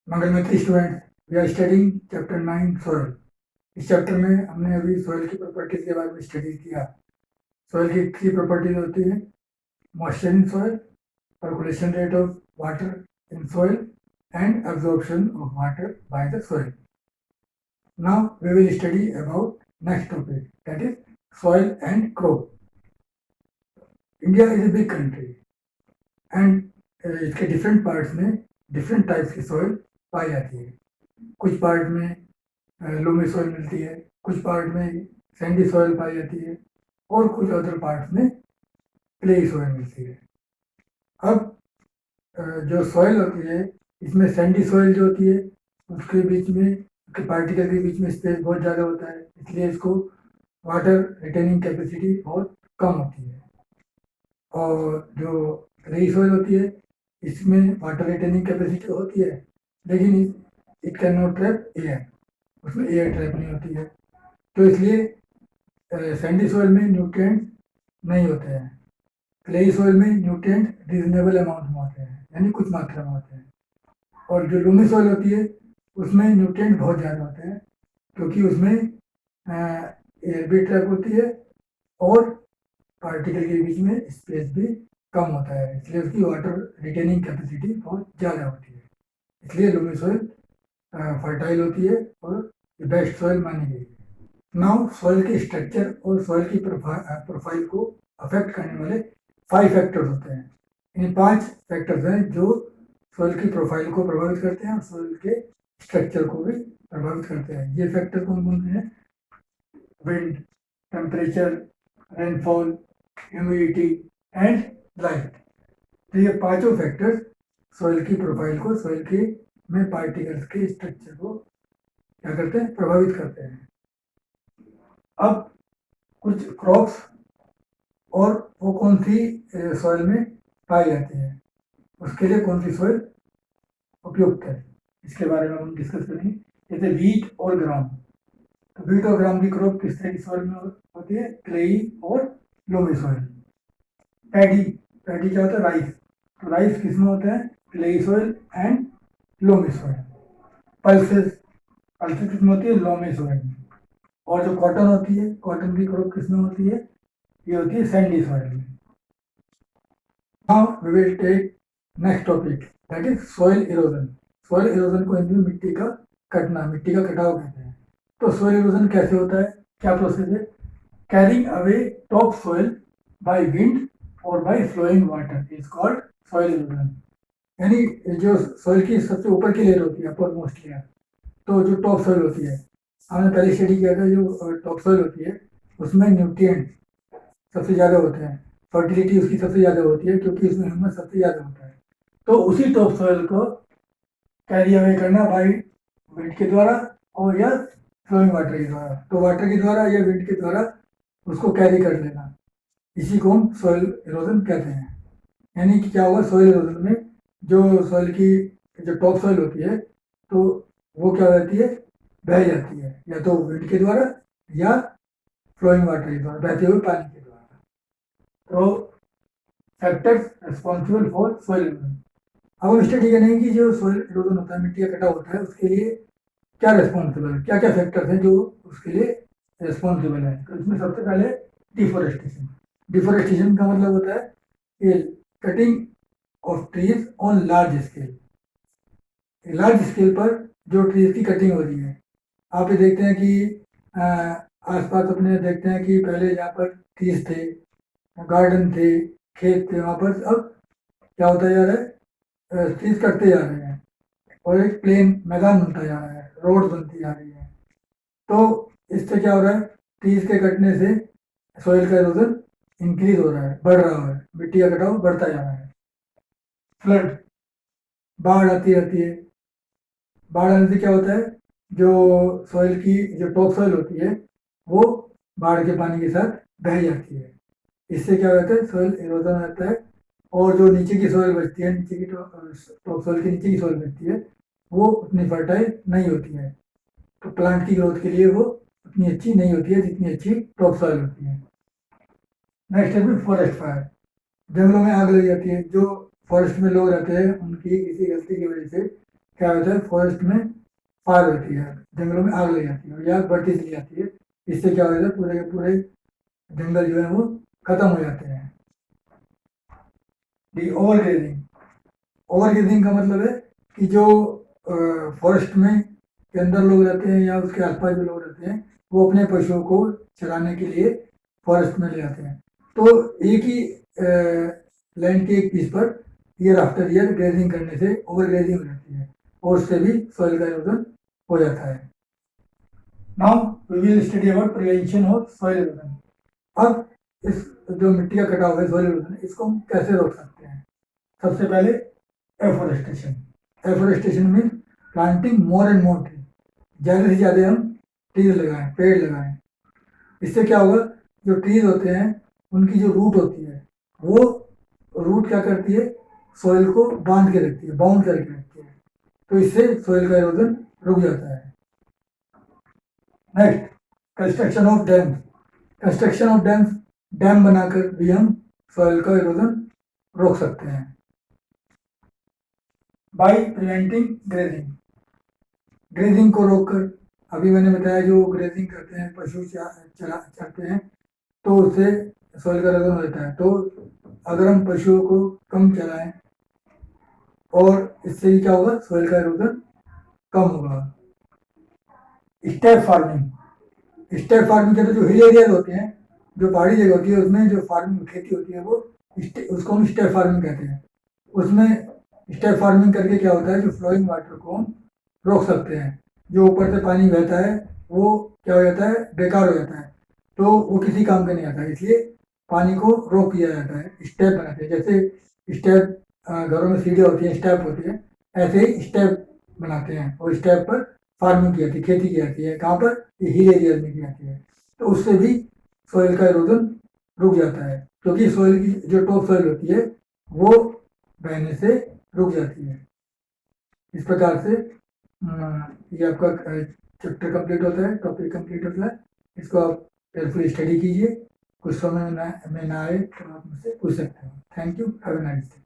मंगलमती student, we are studying chapter 9 soil. इस chapter में हमने अभी सॉइल की प्रॉपर्टीज के बारे में स्टडी किया। सॉइल की 3 प्रॉपर्टीज होती है: moisture in soil, percolation rate of water in soil, and absorption of water by the soil. Now we will study about next topic, that is soil and crop. India is a big country and इसके different parts में different types की soil पाई जाती है। कुछ part में loamy soil मिलती है, कुछ पार्ट में सैंडी सॉइल पाई जाती है और कुछ अदर पार्ट्स में क्लेई सॉइल मिलती है। अब जो सॉइल होती है, इसमें सैंडी सॉइल जो होती है उसके बीच में, उसके पार्टिकल के बीच में स्पेस बहुत ज़्यादा होता है, इसलिए इसको वाटर रिटेनिंग कैपेसिटी बहुत कम होती है। और जो क्लेई सॉइल होती है इसमें वाटर रिटेनिंग कैपेसिटी होती है, लेकिन it can not trap air, उसमें एयर ट्रैप नहीं होती है, तो इसलिए सैंडी सॉइल में न्यूट्रिएंट्स नहीं होते हैं। क्लेई सॉइल में न्यूट्रिएंट रीजनेबल अमाउंट में होते हैं, यानी कुछ मात्रा में होते हैं। और जो लूमी सॉइल होती है उसमें न्यूट्रिएंट बहुत ज़्यादा होते हैं, क्योंकि उसमें एयर भी ट्रैप होती है और पार्टिकल के बीच में स्पेस भी कम होता है, इसलिए उसकी वाटर रिटेनिंग कैपेसिटी बहुत ज़्यादा होती है। इसलिए लूमी सॉइल फर्टाइल होती है और बेस्ट सॉइल मानी गई है। नाउ सॉइल के स्ट्रक्चर और सॉइल की प्रोफाइल को अफेक्ट करने वाले 5 फैक्टर्स होते हैं। इन 5 फैक्टर्स हैं जो सॉइल की प्रोफाइल को प्रभावित करते हैं और सॉइल के स्ट्रक्चर को भी प्रभावित करते हैं। ये फैक्टर कौन कौन से हैं? Wind, temperature, rainfall, humidity and light. तो ये पांचों फैक्टर्स सॉइल की प्रोफाइल को, सॉइल के में पार्टिकल्स के स्ट्रक्चर को क्या करते हैं? प्रभावित करते हैं। अब कुछ क्रॉप्स और वो कौन सी सॉइल में पाई जाती है, उसके लिए कौन सी सॉइल उपयुक्त है, इसके बारे में हम डिस्कस करेंगे। जैसे वीट और ग्राम, तो वीट और ग्राम की क्रॉप किस तरह की सॉइल में होती है? क्लेई और लोमी सॉइल। पैडी, पैडी क्या होता है? राइस, तो राइस किस में होता है? Clayey soil and loamy soil. Pulses, pulses किस में होती है? Loamy soil. और जो कॉटन होती है, कॉटन की क्रॉप किस में होती है? ये होती है सैंडी सॉइल में। Now we will take next topic, that is soil erosion. soil erosion को हिंदी में मिट्टी का कटना, मिट्टी का कटाव कहते हैं। तो soil erosion कैसे होता है, क्या प्रोसेस है? Carrying away top soil by wind or by flowing water is called soil erosion. यानी जो soil की सबसे ऊपर की लेयर होती है, अपर मोस्ट लेयर, तो जो टॉप सोइल होती है, हमने पहले स्टडी किया था, जो टॉप सोइल होती है उसमें न्यूट्रिएंट सबसे ज़्यादा होते हैं, फर्टिलिटी उसकी सबसे ज़्यादा होती है, क्योंकि उसमें ह्यूमस सबसे ज़्यादा होता है। तो उसी टॉप सॉइल को कैरी अवे करना बाई विंड के द्वारा और या फ्लोइंग वाटर के द्वारा, तो वाटर के द्वारा या विंड के द्वारा उसको कैरी कर लेना, इसी को हम सॉइल इरोजन कहते हैं। यानी कि क्या होगा, सॉइल इरोजन में जो सॉइल की जो टॉप सॉइल होती है, तो वो क्या हो जाती है? बह जाती है, या तो विंड के द्वारा या फ्लोइंग वाटर के द्वारा, बहते हुए पानी के द्वारा। तो factors responsible for soil erosion. अब हम स्टडी करेंगे कि जो सॉइल इरोजन होता है, मिट्टी का कटाव होता है, उसके लिए क्या रिस्पॉन्सिबल है, क्या क्या फैक्टर्स हैं जो उसके लिए रिस्पॉन्सिबल है। तो इसमें सबसे पहले डिफोरेस्टेशन। डिफोरेस्टेशन का मतलब होता है cutting of trees on large scale. Large scale पर जो ट्रीज की कटिंग हो रही है, आप ये देखते हैं कि आसपास अपने देखते हैं कि पहले यहाँ पर ट्रीज थे, गार्डन थे, खेत थे, वहाँ पर अब क्या होता जा रहा है? ट्रीज कटते जा रहे हैं और एक प्लेन मैदान बनता जा रहा है, रोड बनती जा रही है। तो इससे क्या हो रहा है? ट्रीज के कटने से सॉइल का इरोजन इंक्रीज हो रहा है, बढ़ रहा है, मिट्टी का कटाव बढ़ता जा रहा है। फ्लड, बाढ़ आती रहती है। बाढ़ आने से क्या होता है? जो सॉइल की जो टॉप सॉइल होती है वो बाढ़ के पानी के साथ बह जाती है, इससे क्या होता है? सॉइल इरोजन आता है। और जो नीचे की सॉइल बचती है, नीचे की टॉप सॉइल की नीचे की सॉइल बचती है, वो उतनी फर्टाइल नहीं होती है, तो प्लांट की ग्रोथ के लिए वो उतनी अच्छी नहीं होती है जितनी अच्छी टॉप सॉइल होती है। नेक्स्ट है फॉरेस्ट फायर। जंगलों में आग लग जाती है, जो फॉरेस्ट में लोग रहते हैं उनकी किसी गलती की वजह से क्या होता है, फॉरेस्ट में फायर होती है, जंगलों में आग लग जाती है या बढ़ती चली जाती है। इससे क्या होता है, पूरे के पूरे जंगल जो है वो खत्म हो जाते हैं। ओवर ग्रेजिंग, ओवर ग्रेजिंग का मतलब है कि जो फॉरेस्ट में के अंदर लोग रहते हैं या उसके आसपास जो लोग रहते हैं, वो अपने पशुओं को चराने के लिए फॉरेस्ट में ले जाते हैं। तो एक ही लैंड के एक piece per year after year grazing करने से ओवर ग्रेजिंग हो जाती है और उससे भी सॉइल का इरोजन हो जाता है। Now we will study about prevention of soil erosion. अब इस जो मिट्टी का कटाव है, सॉइल इरोजन, इसको हम कैसे रोक सकते हैं? सबसे पहले afforestation. Afforestation mean planting more and more tree, ज़्यादा से ज़्यादा हम ट्रीज लगाएं, पेड़ लगाएं। इससे क्या होगा, जो ट्रीज होते हैं उनकी जो रूट होती है, वो रूट क्या करती है, सॉइल को बांध के रखती है, बाउंड करके रखती है। तो इससे सॉइल का इरोजन रुक जाता है। Next, construction of dams. Construction of dams, dam बनाकर भी हम सॉइल का इरोजन रोक सकते हैं। बाय प्रिवेंटिंग ग्रेजिंग, ग्रेजिंग को रोककर, अभी मैंने बताया जो ग्रेजिंग करते हैं, पशु चरते हैं, तो उससे सॉइल का इरोजन होता है। तो अगर हम पशुओं को कम चलाएं और इससे ही क्या होगा, सॉइल का इरोजन कम होगा। स्टेप फार्मिंग, स्टेप फार्मिंग कहते हैं जो हिल एरियाज होते हैं, जो पहाड़ी जगह होती है, उसमें जो फार्मिंग खेती होती है वो उसको हम स्टेप फार्मिंग कहते हैं। उसमें स्टेप फार्मिंग करके क्या होता है, जो फ्लोइंग वाटर को हम रोक सकते हैं। जो ऊपर से पानी बहता है वो क्या हो जाता है, बेकार हो जाता है, तो वो किसी काम का नहीं आता है। इसलिए पानी को रोक दिया जाता है, स्टेप बनाते हैं। जैसे स्टेप घरों में सीढ़ियाँ होती हैं, स्टेप होती है, ऐसे ही स्टेप बनाते हैं और स्टेप पर फार्मिंग की जाती है, खेती की जाती है। कहाँ पर, हिल एरियाज में की जाती है। तो उससे भी सॉइल का इरोजन रुक जाता है, क्योंकि सॉइल की जो टॉप सॉइल होती है वो बहने से रुक जाती है। इस प्रकार से ये आपका चैप्टर कंप्लीट होता है, टॉपिक कंप्लीट होता है। इसको आप केयरफुली स्टडी कीजिए, कुछ समय में ना आए तो आप मुझसे पूछ सकते हो। Thank you, have a nice day.